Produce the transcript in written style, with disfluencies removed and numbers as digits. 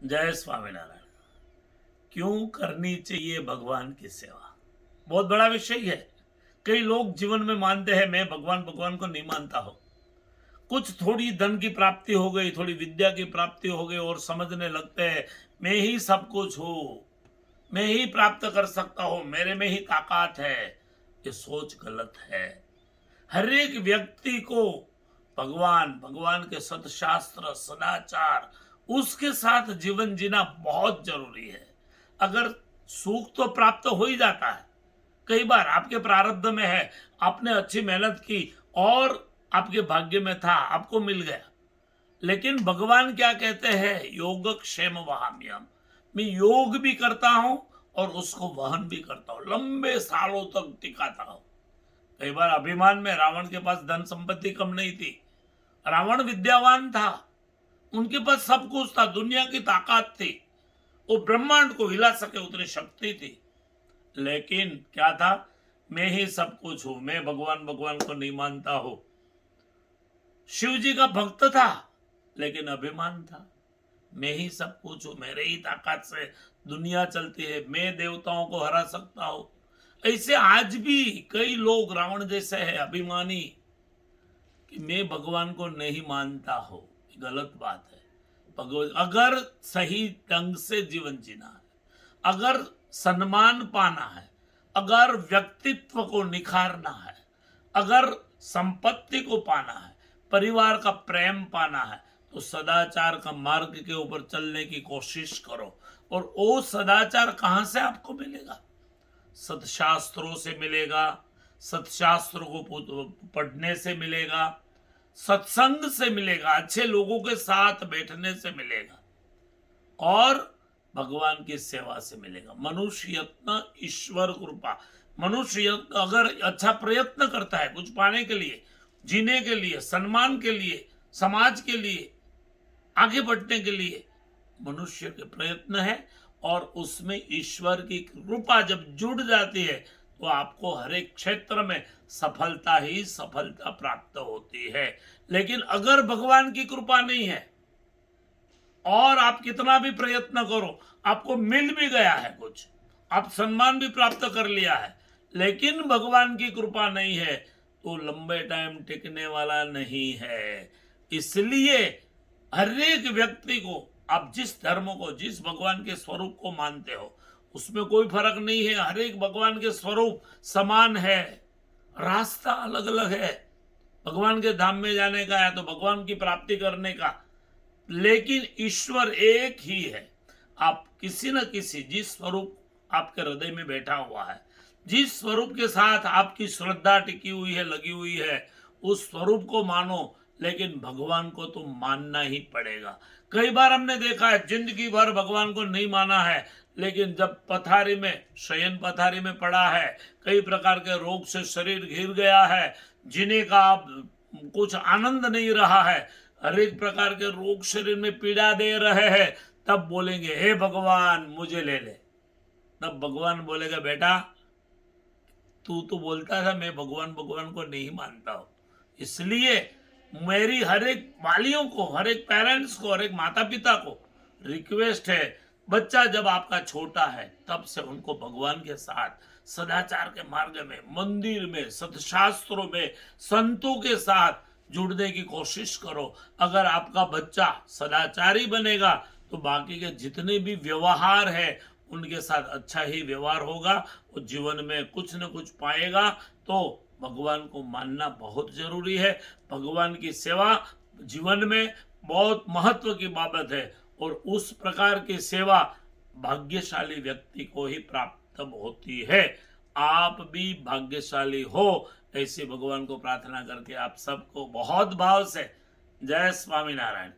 जय स्वामीनारायण। क्यों करनी चाहिए भगवान की सेवा? बहुत बड़ा विषय है। कई लोग जीवन में मानते हैं मैं भगवान भगवान को नहीं मानता हूं। कुछ थोड़ी धन की प्राप्ति हो गई, थोड़ी विद्या की प्राप्ति हो गई और समझने लगते हैं मैं ही सब कुछ हूं, मैं ही प्राप्त कर सकता हूं, मेरे में ही ताकत है। ये सोच गलत है। हर एक व्यक्ति को भगवान भगवान के सत्शास्त्र सदाचार उसके साथ जीवन जीना बहुत जरूरी है। अगर सुख तो प्राप्त हो ही जाता है, कई बार आपके प्रारब्ध में है, आपने अच्छी मेहनत की और आपके भाग्य में था, आपको मिल गया। लेकिन भगवान क्या कहते हैं? योगक्षेम वहाम्यम। मैं योग भी करता हूं और उसको वहन भी करता हूं, लंबे सालों तक टिकाता हूं। कई बार अभिमान में रावण के पास धन संपत्ति कम नहीं थी, रावण विद्यावान था, उनके पास सब कुछ था, दुनिया की ताकत थी, वो ब्रह्मांड को हिला सके उतनी शक्ति थी। लेकिन क्या था? मैं ही सब कुछ हूं, मैं भगवान भगवान को नहीं मानता हूं। शिव जी का भक्त था लेकिन अभिमान था, मैं ही सब कुछ हूं, मेरे ही ताकत से दुनिया चलती है, मैं देवताओं को हरा सकता हूं। ऐसे आज भी कई लोग रावण जैसे हैं, अभिमानी, कि मैं भगवान को नहीं मानता हूं। गलत बात है। भगवान अगर सही ढंग से जीवन जीना है, अगर सम्मान पाना है, अगर व्यक्तित्व को निखारना है, अगर संपत्ति को पाना है, परिवार का प्रेम पाना है, तो सदाचार का मार्ग के ऊपर चलने की कोशिश करो। और वो सदाचार कहां से आपको मिलेगा? सत्शास्त्रों से मिलेगा, सत्शास्त्रों को पढ़ने से मिलेगा, सत्संग से मिलेगा, अच्छे लोगों के साथ बैठने से मिलेगा और भगवान की सेवा से मिलेगा। मनुष्य यत्न ईश्वर कृपा। मनुष्य अगर अच्छा प्रयत्न करता है कुछ पाने के लिए, जीने के लिए, सम्मान के लिए, समाज के लिए, आगे बढ़ने के लिए, मनुष्य के प्रयत्न है और उसमें ईश्वर की कृपा जब जुड़ जाती है तो आपको हर एक क्षेत्र में सफलता ही सफलता प्राप्त होती है। लेकिन अगर भगवान की कृपा नहीं है और आप कितना भी प्रयत्न करो, आपको मिल भी गया है कुछ, आप सम्मान भी प्राप्त कर लिया है, लेकिन भगवान की कृपा नहीं है तो लंबे टाइम टिकने वाला नहीं है। इसलिए हर एक व्यक्ति को, आप जिस धर्म को, जिस भगवान के स्वरूप को मानते हो, उसमें कोई फर्क नहीं है। हर एक भगवान के स्वरूप समान है, रास्ता अलग अलग है भगवान के धाम में जाने का या तो भगवान की प्राप्ति करने का, लेकिन ईश्वर एक ही है। आप किसी न किसी, जिस स्वरूप आपके हृदय में बैठा हुआ है, जिस स्वरूप के साथ आपकी श्रद्धा टिकी हुई है, लगी हुई है, उस स्वरूप को मानो। लेकिन भगवान को तो मानना ही पड़ेगा। कई बार हमने देखा है जिंदगी भर भगवान को नहीं माना है, लेकिन जब पथारी में, शयन पथारी में पड़ा है, कई प्रकार के रोग से शरीर घिर गया है, जीने का कुछ आनंद नहीं रहा है, हर एक प्रकार के रोग शरीर में पीड़ा दे रहे हैं, तब बोलेंगे हे भगवान मुझे ले ले। तब भगवान बोलेगा बेटा तू तो बोलता था मैं भगवान भगवान को नहीं मानता हूं। इसलिए मेरी हर एक वालियों को, हर एक पेरेंट्स को, हर एक माता पिता को रिक्वेस्ट है, बच्चा जब आपका छोटा है तब से उनको भगवान के साथ सदाचार के मार्ग में, मंदिर में, सत्शास्त्रों में, संतों के साथ जुड़ने की कोशिश करो। अगर आपका बच्चा सदाचारी बनेगा तो बाकी के जितने भी व्यवहार है उनके साथ अच्छा ही व्यवहार होगा, वो जीवन में कुछ न कुछ पाएगा। तो भगवान को मानना बहुत जरूरी है। भगवान की सेवा जीवन में बहुत महत्व की बाबत है और उस प्रकार की सेवा भाग्यशाली व्यक्ति को ही प्राप्त होती है। आप भी भाग्यशाली हो, ऐसे भगवान को प्रार्थना करके आप सबको बहुत भाव से जय स्वामीनारायण।